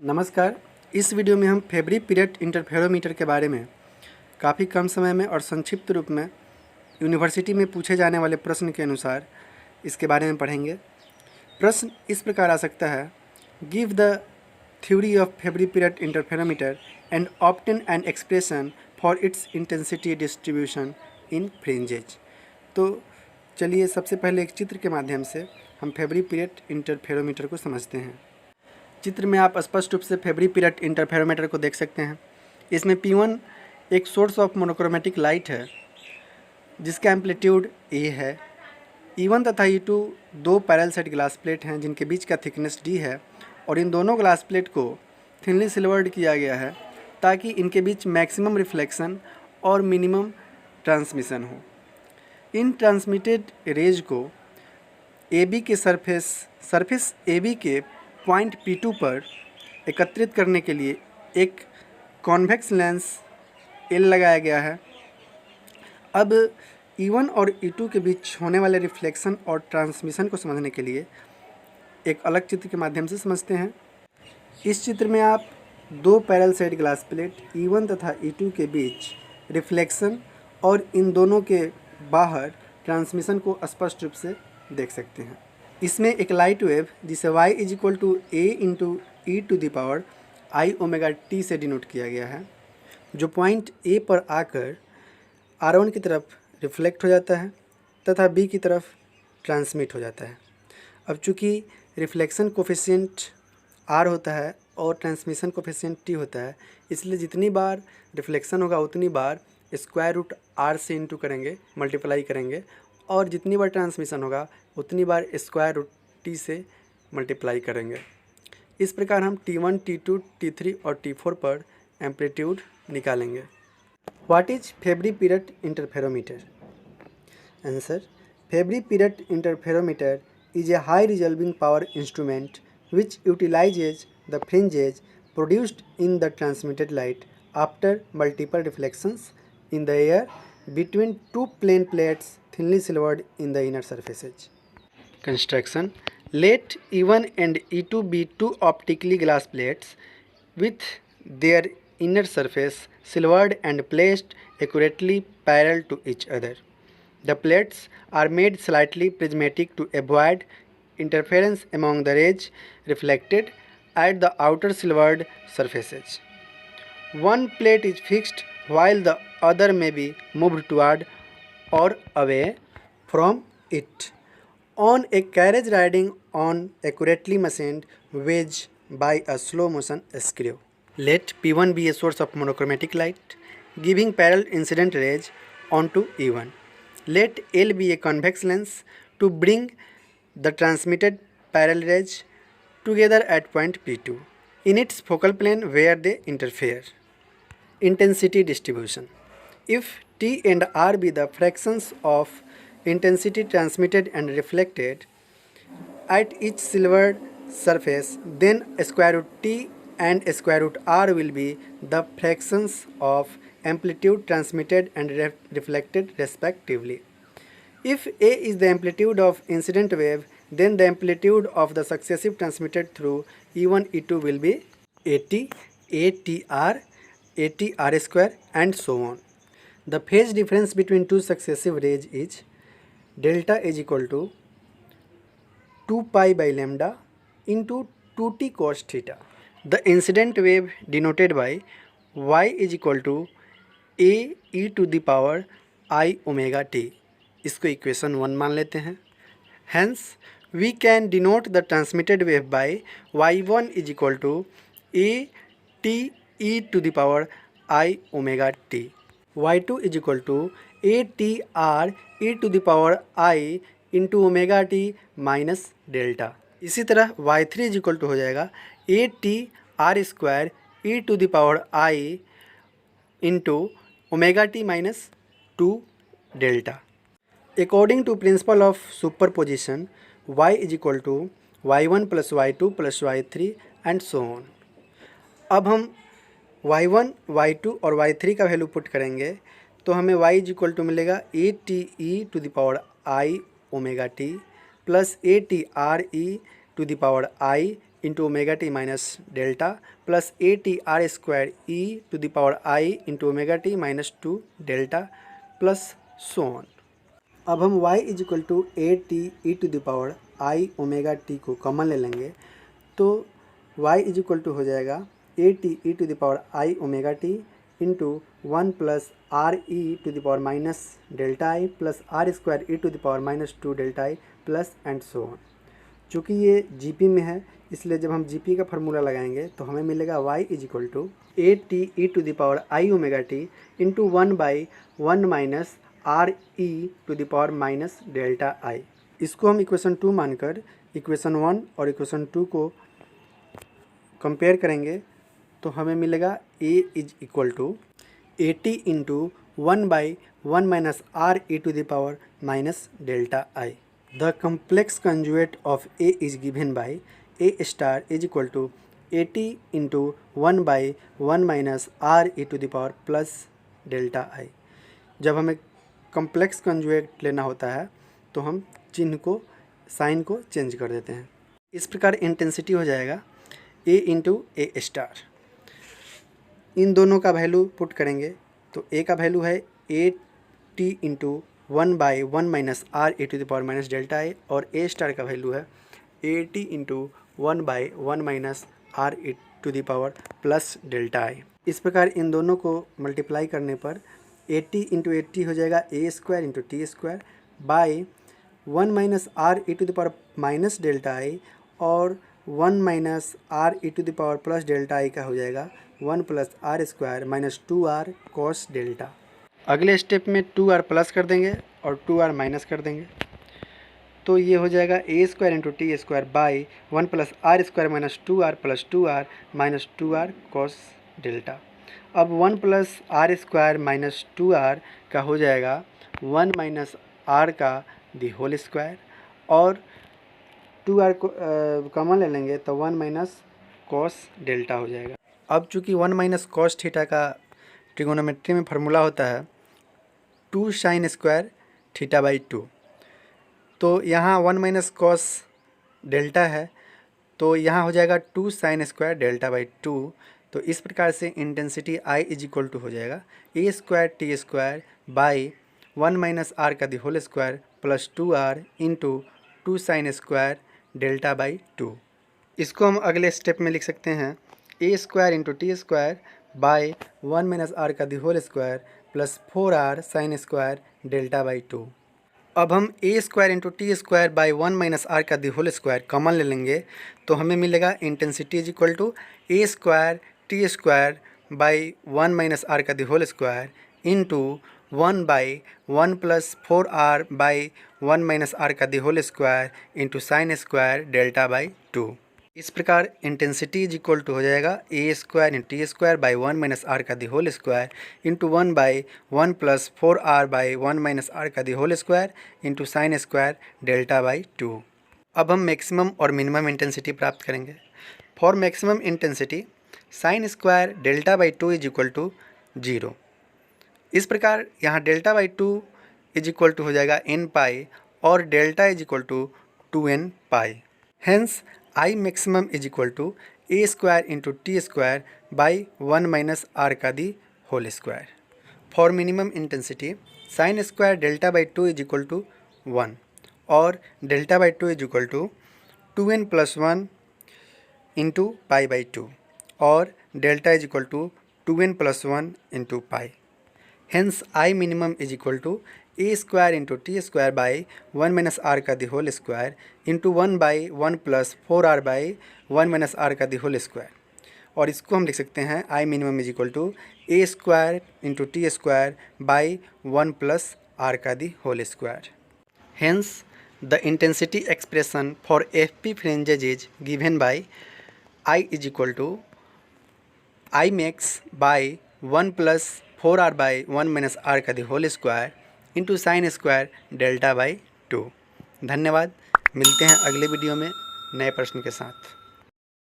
नमस्कार। इस वीडियो में हम फेब्री पीरियड इंटरफेरोमीटर के बारे में काफ़ी कम समय में और संक्षिप्त रूप में यूनिवर्सिटी में पूछे जाने वाले प्रश्न के अनुसार इसके बारे में पढ़ेंगे। प्रश्न इस प्रकार आ सकता है, give the theory of फेब्री period interferometer and obtain an expression for its intensity distribution in fringes. तो चलिए सबसे पहले एक चित्र के माध्यम से हम फेब्री पीरियड इंटरफेरोमीटर को समझते हैं। चित्र में आप स्पष्ट रूप से फेब्री पीरियड इंटरफेरोमीटर को देख सकते हैं। इसमें P1 एक सोर्स ऑफ मोनोक्रोमेटिक लाइट है जिसका एम्पलीट्यूड A है। E1 तथा E2 दो पैरेलल सेट ग्लास प्लेट हैं जिनके बीच का थिकनेस D है और इन दोनों ग्लास प्लेट को थिनली सिल्वर्ड किया गया है ताकि इनके बीच मैक्सिमम रिफ्लेक्शन और मिनिमम ट्रांसमिशन हो। इन ट्रांसमिटेड रेज को AB के सरफेस AB के पॉइंट P2 पर एकत्रित करने के लिए एक कॉन्वेक्स लेंस L लगाया गया है। अब E1 और E2 के बीच होने वाले रिफ्लेक्शन और ट्रांसमिशन को समझने के लिए एक अलग चित्र के माध्यम से समझते हैं। इस चित्र में आप दो parallel set glass plate E1 तथा E2 के बीच रिफ्लेक्शन और इन दोनों के बाहर ट्रांसमिशन को स्पष्ट रूप से देख सकते हैं। इसमें एक लाइट वेव जिसे y = a × e⁻i⍵t से डिनोट किया गया है, जो पॉइंट A पर आकर R1 की तरफ रिफ्लेक्ट हो जाता है तथा B की तरफ ट्रांसमिट हो जाता है। अब चूँकि रिफ्लेक्शन कोफिशिएंट R होता है और ट्रांसमिशन कोफिशिएंट T होता है, इसलिए जितनी बार रिफ्लेक्शन होगा उतनी बार √R से इंटू करेंगे, मल्टीप्लाई करेंगे, और जितनी बार ट्रांसमिशन होगा उतनी बार √T से मल्टीप्लाई करेंगे। इस प्रकार हम T1, T2, T3 और T4 पर एम्पलीट्यूड निकालेंगे। What is फेब्री period interferometer? Answer, फेब्री period interferometer is a high resolving power instrument which utilizes the fringes produced in the transmitted light after multiple reflections in the air between two plane plates thinly silvered in the inner surfaces. Construction: let E1 and E2 be two optically glass plates with their inner surface silvered and placed accurately parallel to each other. The plates are made slightly prismatic to avoid interference among the rays reflected at the outer silvered surfaces. One plate is fixed while the other may be moved toward or away from it on a carriage riding on accurately machined wedge by a slow motion screw. Let P1 be a source of monochromatic light giving parallel incident rays onto E1. Let L be a convex lens to bring the transmitted parallel rays together at point P2 in its focal plane where they interfere. Intensity distribution: if T and R be the fractions of intensity transmitted and reflected at each silvered surface, then √T and √R will be the fractions of amplitude transmitted and reflected respectively. If A is the amplitude of incident wave, then the amplitude of the successive transmitted through E1, E2 will be AT, ATR, ATR² and so on. The phase difference between two successive rays is delta is equal to 2 pi by lambda into 2t cos theta. The incident wave denoted by y is equal to a e⁻i⍵t. इसको equation 1 मान लेते हैं। Hence, we can denote the transmitted wave by y1 is equal to a t e⁻i⍵t. y2 is equal to a t r e⁻i into ⍵t minus delta. इसी तरह y3 is equal to हो जाएगा a t r² e⁻i into ⍵t minus 2 delta. According to principle of superposition, y is equal to y1 plus y2 plus y3 and so on. अब हम y1, y2 और y3 का value put करेंगे तो हमें y is equal to मिलेगा ATe⁻i⍵t plus ATRe⁻i into omega t minus delta plus a t r square e to the power i into omega t minus 2 delta plus so on. अब हम y is equal to a t e to the power i omega t को common ले लेंगे, तो y is equal to हो जाएगा a t e to the power i omega t into 1 plus r e to the power minus delta i plus r square e to the power minus 2 delta i plus and so on. चूँकि ये GP में है इसलिए जब हम GP का formula लगाएंगे तो हमें मिलेगा y is equal to a t e to the power i omega t into 1/1 minus r e to the power minus delta i. इसको हम इक्वेशन 2 मानकर इक्वेशन 1 और इक्वेशन 2 को कंपेयर करेंगे तो हमें मिलेगा a is equal to a t into 1/1 minus r e to the power minus delta i. The complex conjugate of a is given by a star is equal to a t into 1/1 minus r e to the power plus delta i. जब हमें complex conjugate लेना होता है तो हम चिन्ह को sign को चेंज कर देते हैं। इस प्रकार इंटेंसिटी हो जाएगा a इंटू ए स्टार। इन दोनों का वैल्यू पुट करेंगे तो a का वैल्यू है a t into 1/1 minus r e to the power minus delta आई और a स्टार का वैल्यू है a t into 1/1 minus r e to the power plus delta i. इस प्रकार इन दोनों को मल्टीप्लाई करने पर 80 इंटू 80 हो जाएगा a square into t square by 1 minus r e to the power minus delta आई और 1 minus r e to the power plus delta I का हो जाएगा 1 plus r square minus 2r cos delta. अगले step में 2r plus कर देंगे और 2r minus कर देंगे तो ये हो जाएगा a square into t square by 1 plus r square minus 2r plus 2r minus 2r cos delta. अब 1 plus r square minus 2r का हो जाएगा 1 माइनस आर का दी होल स्क्वायर और 2r को कॉमन ले लेंगे तो 1 माइनस कॉस डेल्टा हो जाएगा। अब चूँकि 1 माइनस कॉस थीटा का ट्रिगोनोमेट्री में फार्मूला होता है 2 साइन स्क्वायर थीटा बाई 2, तो यहाँ 1 माइनस कॉस डेल्टा है तो यहाँ हो जाएगा 2 साइन स्क्वायर डेल्टा बाई 2। तो इस प्रकार से intensity I is equal to हो जाएगा a square t square by 1 minus r का the whole square plus 2r into 2 sine square delta by 2। इसको हम अगले स्टेप में लिख सकते हैं a square into t square by 1 minus r का the whole square plus 4r sine square delta by 2। अब हम a square into t square by 1 minus r का दी होल स्क्वायर कॉमन ले लेंगे तो हमें मिलेगा intensity is equal to a square t square by 1 minus r का the whole square into 1/1 plus 4r by 1 minus r का the whole square into sine square delta by 2। इस प्रकार intensity is equal to हो जाएगा a square into t square by 1 minus r का the whole square into 1/1 plus 4r by 1 minus r का the whole square into sine square delta by 2। अब हम maximum और minimum intensity प्राप्त करेंगे। For maximum intensity sine square delta by 2 is equal to 0। इस प्रकार यहाँ delta by 2 is equal to हो जाएगा n पाई और delta is equal to 2n pi. Hence I maximum is equal to a square into t square by 1 minus r का the whole square. For minimum intensity sine square delta by 2 is equal to 1 और delta by 2 is equal to 2n plus 1 into pi by 2 और delta is equal to 2n plus 1 into pi. Hence I minimum is equal to a square into t square by 1 minus r का the whole square into 1/1 plus 4r by 1 minus r का the whole square. और इसको हम लिख सकते हैं I minimum is equal to a square into t square by 1 plus r का the whole square. Hence the intensity expression for FP fringes is given by I is equal to I max by 1 plus 4r by 1 minus r का the whole square into sine square delta by 2। धन्यवाद। मिलते हैं अगले video में नए प्रश्न के साथ।